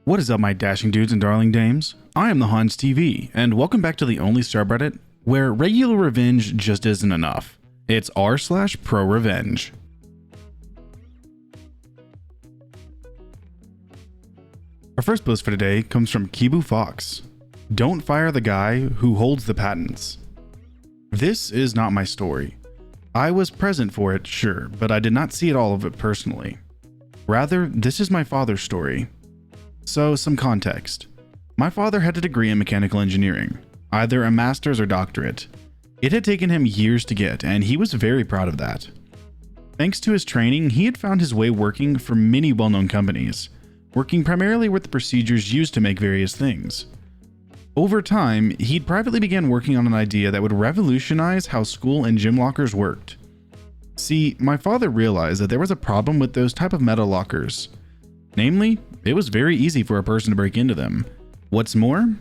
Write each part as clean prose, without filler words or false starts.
What is up, my dashing dudes and darling dames? I am the Hans TV, and welcome back to the only subreddit where regular revenge just isn't enough. It's r/ProRevenge. Our first post for today comes from Kibu Fox. Don't fire the guy who holds the patents. This is not my story. I was present for it, sure, but I did not see all of it personally. Rather, this is my father's story. So, some context. My father had a degree in mechanical engineering, either a master's or doctorate. It had taken him years to get, and he was very proud of that. Thanks to his training, he had found his way working for many well-known companies, working primarily with the procedures used to make various things. Over time, he'd privately began working on an idea that would revolutionize how school and gym lockers worked. See, my father realized that there was a problem with those type of metal lockers. Namely, it was very easy for a person to break into them. What's more,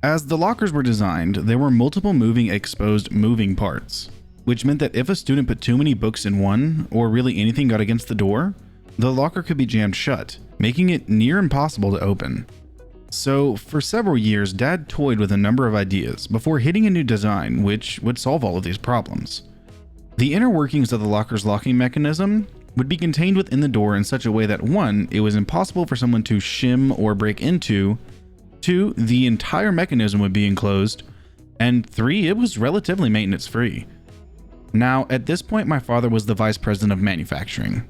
as the lockers were designed, there were multiple exposed moving parts, which meant that if a student put too many books in one, or really anything got against the door, the locker could be jammed shut, making it near impossible to open. So, for several years, Dad toyed with a number of ideas before hitting a new design which would solve all of these problems. The inner workings of the locker's locking mechanism would be contained within the door in such a way that 1. It was impossible for someone to shim or break into, 2. The entire mechanism would be enclosed, and 3. It was relatively maintenance free. Now, at this point, my father was the vice president of manufacturing,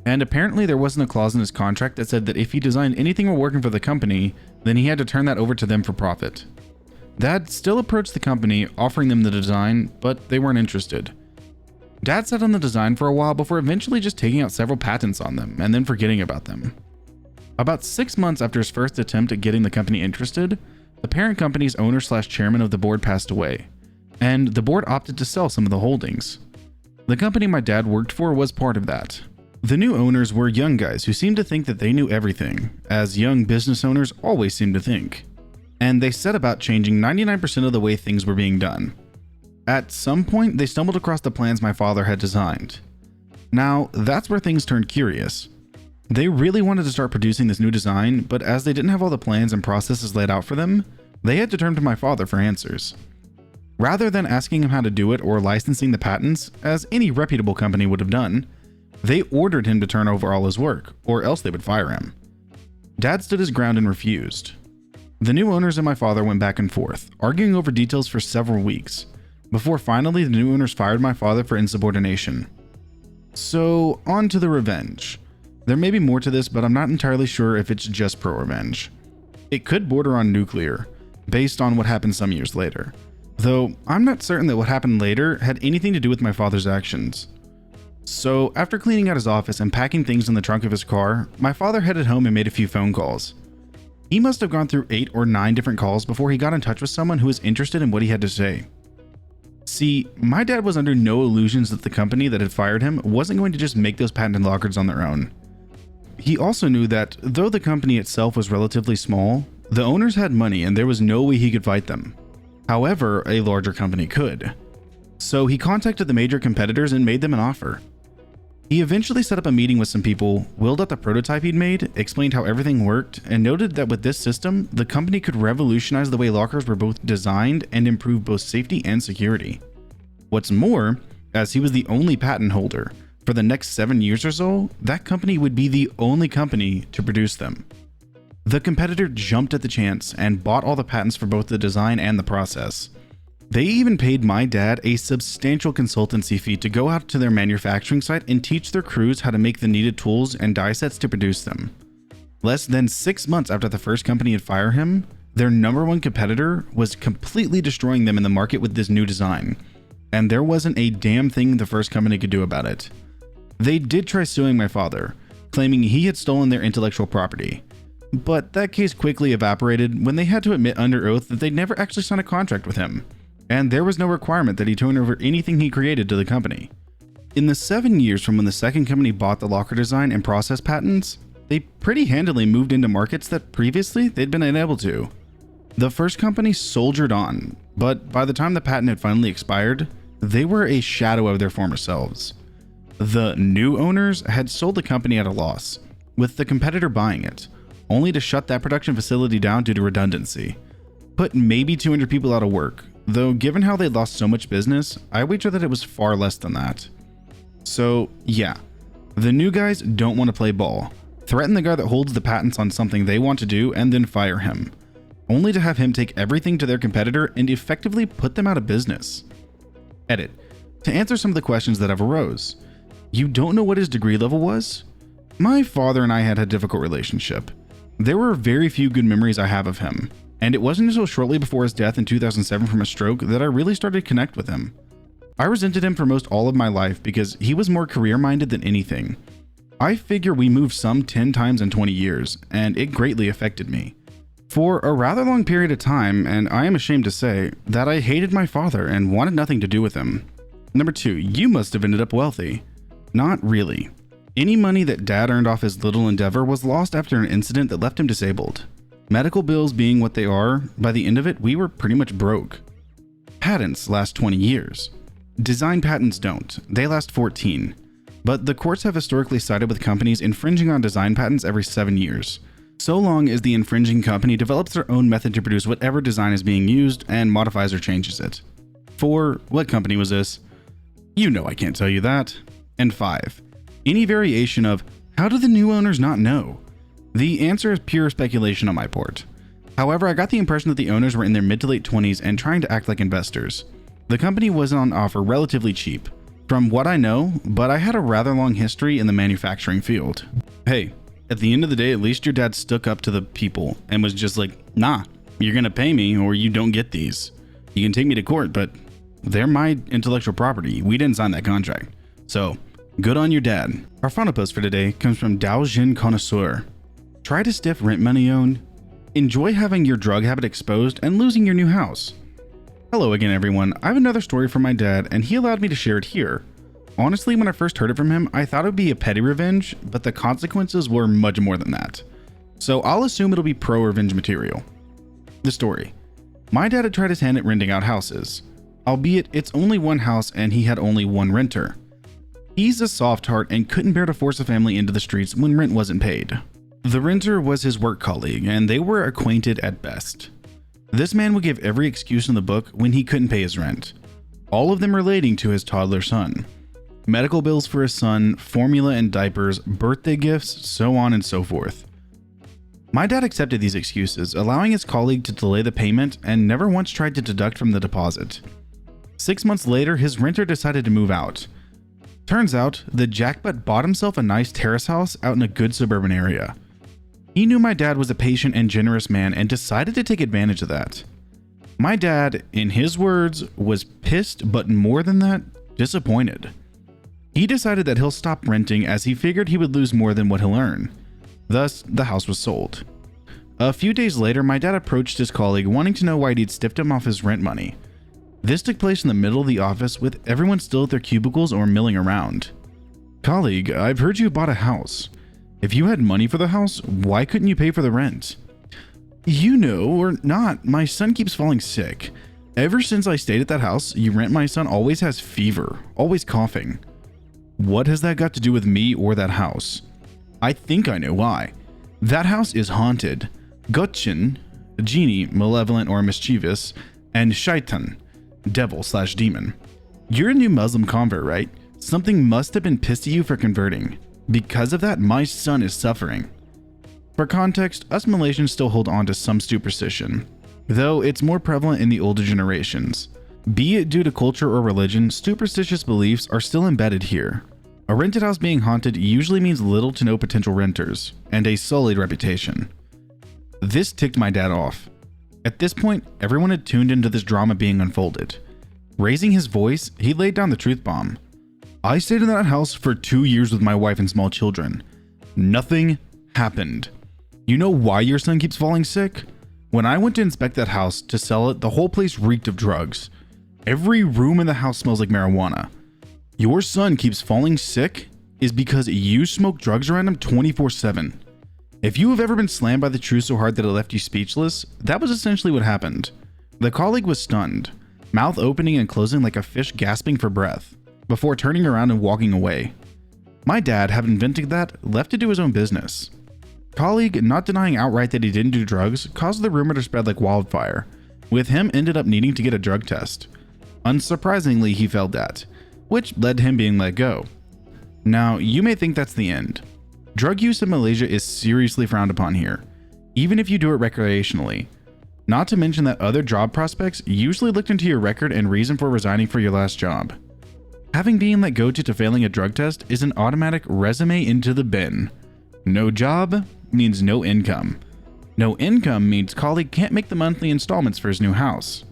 and apparently there wasn't a clause in his contract that said that if he designed anything while working for the company, then he had to turn that over to them for profit. Dad still approached the company, offering them the design, but they weren't interested. Dad sat on the design for a while before eventually just taking out several patents on them and then forgetting about them. About 6 months after his first attempt at getting the company interested, the parent company's owner/chairman of the board passed away, and the board opted to sell some of the holdings. The company my dad worked for was part of that. The new owners were young guys who seemed to think that they knew everything, as young business owners always seem to think. And they set about changing 99% of the way things were being done. At some point, they stumbled across the plans my father had designed. Now, that's where things turned curious. They really wanted to start producing this new design, but as they didn't have all the plans and processes laid out for them, they had to turn to my father for answers. Rather than asking him how to do it or licensing the patents, as any reputable company would have done, they ordered him to turn over all his work, or else they would fire him. Dad stood his ground and refused. The new owners and my father went back and forth, arguing over details for several weeks, before finally the new owners fired my father for insubordination. So, on to the revenge. There may be more to this, but I'm not entirely sure if it's just pro-revenge. It could border on nuclear, based on what happened some years later. Though, I'm not certain that what happened later had anything to do with my father's actions. So, after cleaning out his office and packing things in the trunk of his car, my father headed home and made a few phone calls. He must have gone through 8 or 9 different calls before he got in touch with someone who was interested in what he had to say. See, my dad was under no illusions that the company that had fired him wasn't going to just make those patent lockers on their own. He also knew that, though the company itself was relatively small, the owners had money and there was no way he could fight them. However, a larger company could. So he contacted the major competitors and made them an offer. He eventually set up a meeting with some people, willed out the prototype he'd made, explained how everything worked, and noted that with this system, the company could revolutionize the way lockers were both designed and improve both safety and security. What's more, as he was the only patent holder, for the next 7 years or so, that company would be the only company to produce them. The competitor jumped at the chance and bought all the patents for both the design and the process. They even paid my dad a substantial consultancy fee to go out to their manufacturing site and teach their crews how to make the needed tools and die sets to produce them. Less than 6 months after the first company had fired him, their number one competitor was completely destroying them in the market with this new design, and there wasn't a damn thing the first company could do about it. They did try suing my father, claiming he had stolen their intellectual property, but that case quickly evaporated when they had to admit under oath that they'd never actually signed a contract with him, and there was no requirement that he turn over anything he created to the company. In the 7 years from when the second company bought the locker design and process patents, they pretty handily moved into markets that previously they'd been unable to. The first company soldiered on, but by the time the patent had finally expired, they were a shadow of their former selves. The new owners had sold the company at a loss, with the competitor buying it, only to shut that production facility down due to redundancy. Put maybe 200 people out of work, though given how they lost so much business, I wager that it was far less than that. So yeah, the new guys don't want to play ball, threaten the guy that holds the patents on something they want to do and then fire him, only to have him take everything to their competitor and effectively put them out of business. Edit. To answer some of the questions that have arose. You don't know what his degree level was? My father and I had a difficult relationship. There were very few good memories I have of him, and it wasn't until shortly before his death in 2007 from a stroke that I really started to connect with him. I resented him for most all of my life because he was more career-minded than anything. I figure we moved some 10 times in 20 years, and it greatly affected me. For a rather long period of time, and I am ashamed to say, that I hated my father and wanted nothing to do with him. Number 2, you must have ended up wealthy. Not really. Any money that Dad earned off his little endeavor was lost after an incident that left him disabled. Medical bills being what they are, by the end of it, we were pretty much broke. Patents last 20 years. Design patents don't. They last 14. But the courts have historically sided with companies infringing on design patents every 7 years, so long as the infringing company develops their own method to produce whatever design is being used and modifies or changes it. 4. What company was this? You know I can't tell you that. And 5. Any variation of, how do the new owners not know? The answer is pure speculation on my part. However, I got the impression that the owners were in their mid to late 20s and trying to act like investors. The company was on offer relatively cheap, from what I know, but I had a rather long history in the manufacturing field. Hey, at the end of the day, at least your dad stuck up to the people and was just like, nah, you're gonna pay me or you don't get these. You can take me to court, but they're my intellectual property. We didn't sign that contract. So, good on your dad. Our final post for today comes from Daojin Connoisseur. Try to stiff rent money owned. Enjoy having your drug habit exposed and losing your new house. Hello again, everyone. I have another story from my dad, and he allowed me to share it here. Honestly, when I first heard it from him, I thought it would be a petty revenge, but the consequences were much more than that. So I'll assume it'll be pro-revenge material. The story. My dad had tried his hand at renting out houses, albeit it's only one house and he had only one renter. He's a soft heart and couldn't bear to force a family into the streets when rent wasn't paid. The renter was his work colleague, and they were acquainted at best. This man would give every excuse in the book when he couldn't pay his rent, all of them relating to his toddler son. Medical bills for his son, formula and diapers, birthday gifts, so on and so forth. My dad accepted these excuses, allowing his colleague to delay the payment and never once tried to deduct from the deposit. 6 months later, his renter decided to move out. Turns out, the jackbutt bought himself a nice terrace house out in a good suburban area. He knew my dad was a patient and generous man and decided to take advantage of that. My dad, in his words, was pissed, but more than that, disappointed. He decided that he'll stop renting as he figured he would lose more than what he'll earn. Thus, the house was sold. A few days later, my dad approached his colleague wanting to know why he'd stiffed him off his rent money. This took place in the middle of the office with everyone still at their cubicles or milling around. Colleague, I've heard you bought a house. If you had money for the house, why couldn't you pay for the rent? You know or not, my son keeps falling sick. Ever since I stayed at that house you rent, my son always has fever, always coughing. What has that got to do with me or that house? I think I know why. That house is haunted. Gotchin, genie, malevolent or mischievous, and shaitan, devil/demon. You're a new Muslim convert, right? Something must have been pissed at you for converting. Because of that, my son is suffering. For context, us Malaysians still hold on to some superstition, though it's more prevalent in the older generations. Be it due to culture or religion, superstitious beliefs are still embedded here. A rented house being haunted usually means little to no potential renters, and a sullied reputation. This ticked my dad off. At this point, everyone had tuned into this drama being unfolded. Raising his voice, he laid down the truth bomb. I stayed in that house for 2 years with my wife and small children. Nothing happened. You know why your son keeps falling sick? When I went to inspect that house to sell it, the whole place reeked of drugs. Every room in the house smells like marijuana. Your son keeps falling sick is because you smoke drugs around him 24/7. If you have ever been slammed by the truth so hard that it left you speechless, that was essentially what happened. The colleague was stunned, mouth opening and closing like a fish gasping for breath, before turning around and walking away. My dad, having invented that, left to do his own business. Colleague, not denying outright that he didn't do drugs, caused the rumor to spread like wildfire, with him ended up needing to get a drug test. Unsurprisingly, he failed that, which led to him being let go. Now, you may think that's the end. Drug use in Malaysia is seriously frowned upon here, even if you do it recreationally. Not to mention that other job prospects usually looked into your record and reason for resigning for your last job. Having been let go due to failing a drug test is an automatic resume into the bin. No job means no income. No income means colleague can't make the monthly installments for his new house.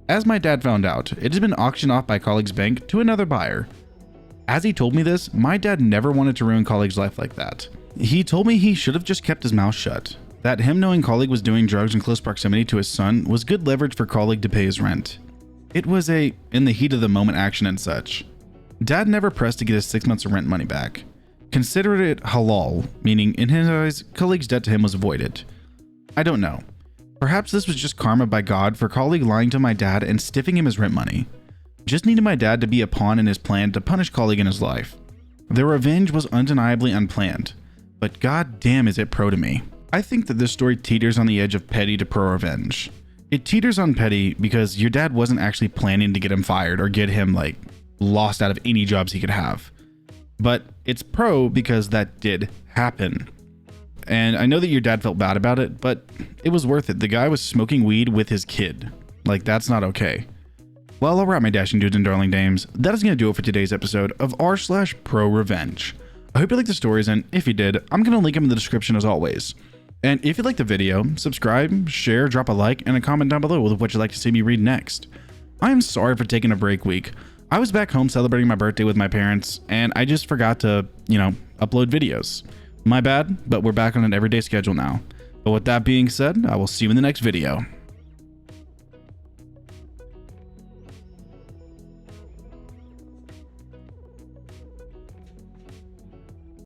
As my dad found out, it has been auctioned off by colleague's bank to another buyer. As he told me this, my dad never wanted to ruin colleague's life like that. He told me he should have just kept his mouth shut. That him knowing colleague was doing drugs in close proximity to his son was good leverage for colleague to pay his rent. It was a in the heat of the moment action and such. Dad never pressed to get his 6 months of rent money back. Considered it halal, meaning in his eyes, colleague's debt to him was avoided. I don't know. Perhaps this was just karma by God for colleague lying to my dad and stiffing him his rent money. Just needed my dad to be a pawn in his plan to punish colleague in his life. The revenge was undeniably unplanned, but god damn is it pro to me. I think that this story teeters on the edge of petty to pro revenge. It teeters on petty because your dad wasn't actually planning to get him fired or get him lost out of any jobs he could have. But it's pro because that did happen. And I know that your dad felt bad about it, but it was worth it. The guy was smoking weed with his kid. That's not okay. Well, all right, my dashing dudes and darling dames, that is going to do it for today's episode of r/ProRevenge. I hope you liked the stories, and if you did, I'm going to link them in the description as always. And if you liked the video, subscribe, share, drop a like, and a comment down below with what you'd like to see me read next. I am sorry for taking a break week. I was back home celebrating my birthday with my parents, and I just forgot to, upload videos. My bad, but we're back on an everyday schedule now. But with that being said, I will see you in the next video.